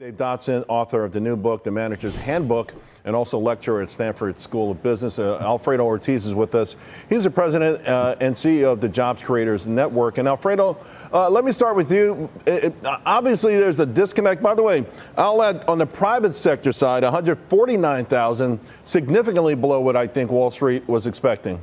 Dave Dodson, author of the new book, The Manager's Handbook, and also lecturer at Stanford School of Business. Alfredo Ortiz is with us. He's the president and CEO of the Jobs Creators Network. And Alfredo, let me start with you. Obviously, there's a disconnect. By the way, I'll add on the private sector side, 149,000, significantly below what I think Wall Street was expecting.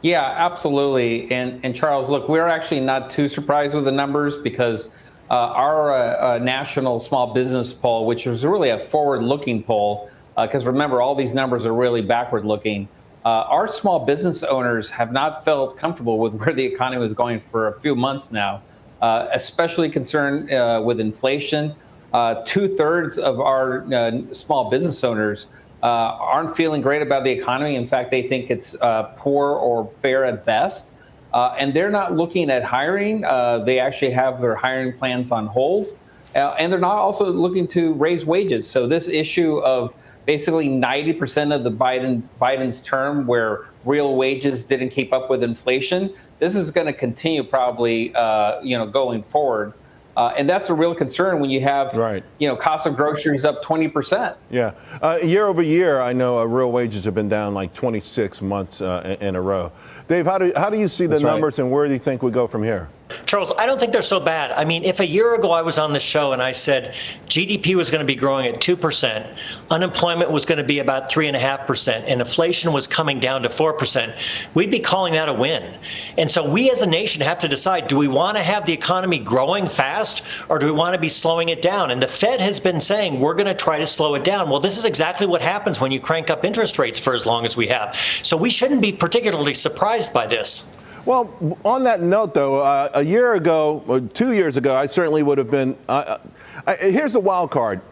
Yeah, absolutely. And Charles, look, we're actually not too surprised with the numbers because our national small business poll, which was really a forward-looking poll, because remember, all these numbers are really backward-looking. Our small business owners have not felt comfortable with where the economy was going for a few months now, especially concerned with inflation. 2/3 of our small business owners aren't feeling great about the economy. In fact, they think it's poor or fair at best. And they're not looking at hiring. They actually have their hiring plans on hold. And they're not also looking to raise wages. So this issue of basically 90% of the Biden's term where real wages didn't keep up with inflation, this is going to continue probably, going forward. And that's a real concern when you have, cost of groceries up 20%. Yeah. Year over year, I know real wages have been down like 26 months in a row. Dave, how do you see the numbers and where do you think we go from here? Charles, I don't think they're so bad. I mean, if a year ago I was on the show and I said GDP was going to be growing at 2%, unemployment was going to be about 3.5%, and inflation was coming down to 4%, we'd be calling that a win. And so we as a nation have to decide, do we want to have the economy growing fast or do we want to be slowing it down? And the Fed has been saying we're going to try to slow it down. Well, this is exactly what happens when you crank up interest rates for as long as we have. So we shouldn't be particularly surprised by this. Well, on that note, though, a year ago, or 2 years ago, I certainly would have been. Here's the wild card.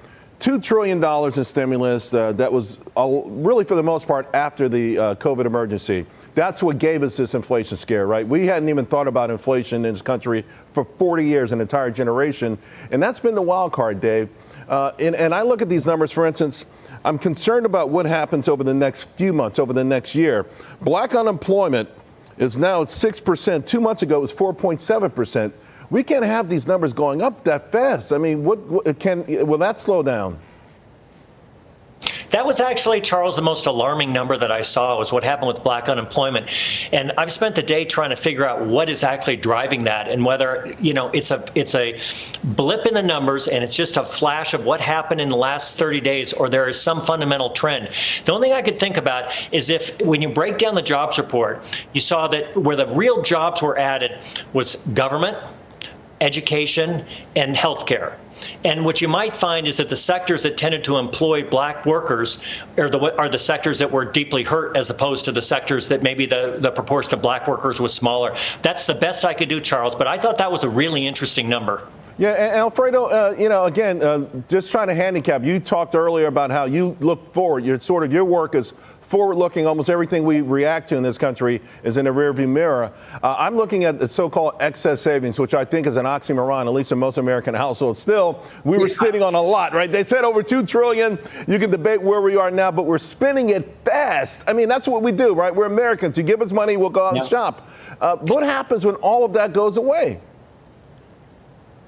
$2 trillion in stimulus that was really, for the most part, after the COVID emergency. That's what gave us this inflation scare, right? We hadn't even thought about inflation in this country for 40 years, an entire generation. And that's been the wild card, Dave. And I look at these numbers, for instance, I'm concerned about what happens over the next few months, over the next year. Black unemployment is now at 6%. 2 months ago, it was 4.7%. We can't have these numbers going up that fast. I mean, will that slow down? That was actually, Charles, the most alarming number that I saw was what happened with black unemployment. And I've spent the day trying to figure out what is actually driving that and whether, it's a blip in the numbers and it's just a flash of what happened in the last 30 days or there is some fundamental trend. The only thing I could think about is if when you break down the jobs report, you saw that where the real jobs were added was government, education, and healthcare. And what you might find is that the sectors that tended to employ black workers are the sectors that were deeply hurt as opposed to the sectors that maybe the proportion of black workers was smaller. That's the best I could do, Charles, but I thought that was a really interesting number. Yeah, and Alfredo, again, just trying to handicap, you talked earlier about how you look forward. Your work is forward-looking. Almost everything we react to in this country is in the rearview mirror. I'm looking at the so-called excess savings, which I think is an oxymoron, at least in most American households. Still, we were sitting on a lot, right? They said over $2 trillion. You can debate where we are now, but we're spending it fast. I mean, that's what we do, right? We're Americans. You give us money, we'll go out and shop. What happens when all of that goes away?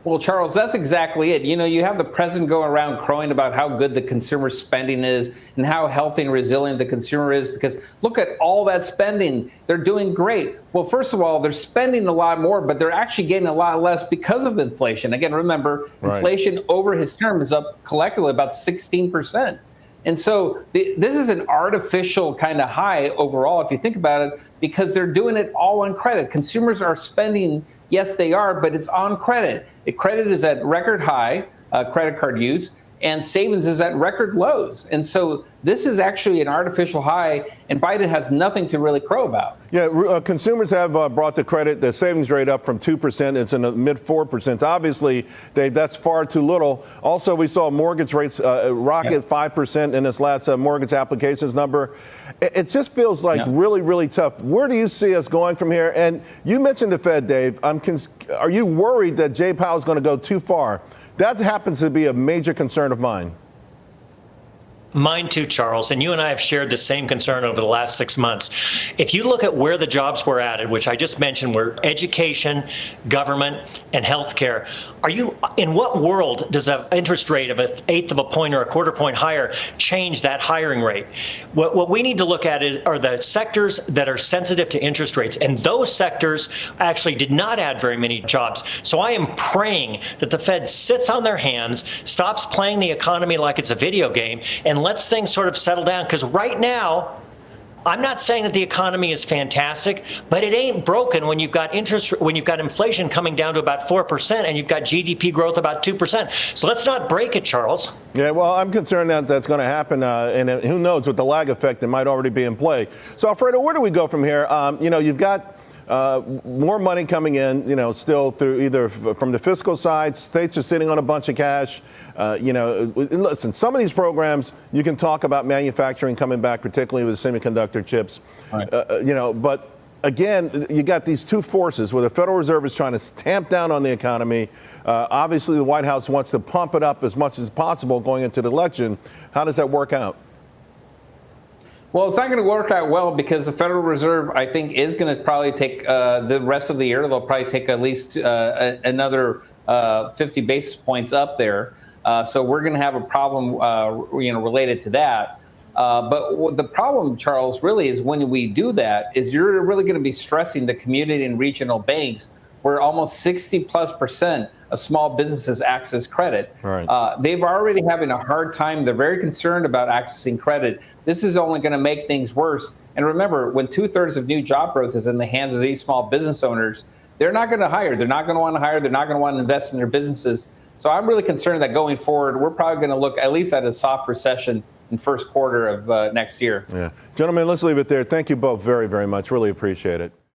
Well, Charles, that's exactly it. You have the president going around crowing about how good the consumer spending is and how healthy and resilient the consumer is because look at all that spending. They're doing great. Well, first of all, they're spending a lot more, but they're actually getting a lot less because of inflation. Again, remember, inflation over his term is up collectively about 16%. And so this is an artificial kind of high overall, if you think about it, because they're doing it all on credit. Consumers are spending. Yes, they are, but it's on credit. Credit is at record high, credit card use, and savings is at record lows. And so this is actually an artificial high, and Biden has nothing to really crow about. Yeah, consumers have brought the savings rate up from 2%. It's in the mid 4%. Obviously, Dave, that's far too little. Also, we saw mortgage rates rocket 5% in this last mortgage applications number. It just feels like really, really tough. Where do you see us going from here? And you mentioned the Fed, Dave. Are you worried that Jay Powell's going to go too far? That happens to be a major concern of mine. Mine too, Charles. And you and I have shared the same concern over the last 6 months. If you look at where the jobs were added, which I just mentioned were education, government, and healthcare, in what world does an interest rate of 1/8 of a point or a quarter point higher change that hiring rate? What we need to look at are the sectors that are sensitive to interest rates. And those sectors actually did not add very many jobs. So I am praying that the Fed sits on their hands, stops playing the economy like it's a video game, and lets things sort of settle down. Because right now, I'm not saying that the economy is fantastic, but it ain't broken when you've got inflation coming down to about 4% and you've got GDP growth about 2%. So let's not break it, Charles. Yeah, well, I'm concerned that that's going to happen, and who knows, with the lag effect that might already be in play. So, Alfredo, where do we go from here? You've got more money coming in, still through either from the fiscal side. States are sitting on a bunch of cash. Listen, some of these programs, you can talk about manufacturing coming back, particularly with semiconductor chips. Right. But again, you got these two forces where the Federal Reserve is trying to tamp down on the economy. Obviously, the White House wants to pump it up as much as possible going into the election. How does that work out? Well, it's not going to work out well because the Federal Reserve, I think, is going to probably take the rest of the year. They'll probably take at least another 50 basis points up there. So we're going to have a problem, related to that. But the problem, Charles, really is when we do that is you're really going to be stressing the community and regional banks where almost 60+% of small businesses access credit. Right. They've already having a hard time. They're very concerned about accessing credit. This is only going to make things worse. And remember, when 2/3 of new job growth is in the hands of these small business owners, they're not going to hire. They're not going to want to hire. They're not going to want to invest in their businesses. So I'm really concerned that going forward, we're probably going to look at least at a soft recession in first quarter of next year. Yeah. Gentlemen, let's leave it there. Thank you both very, very much. Really appreciate it.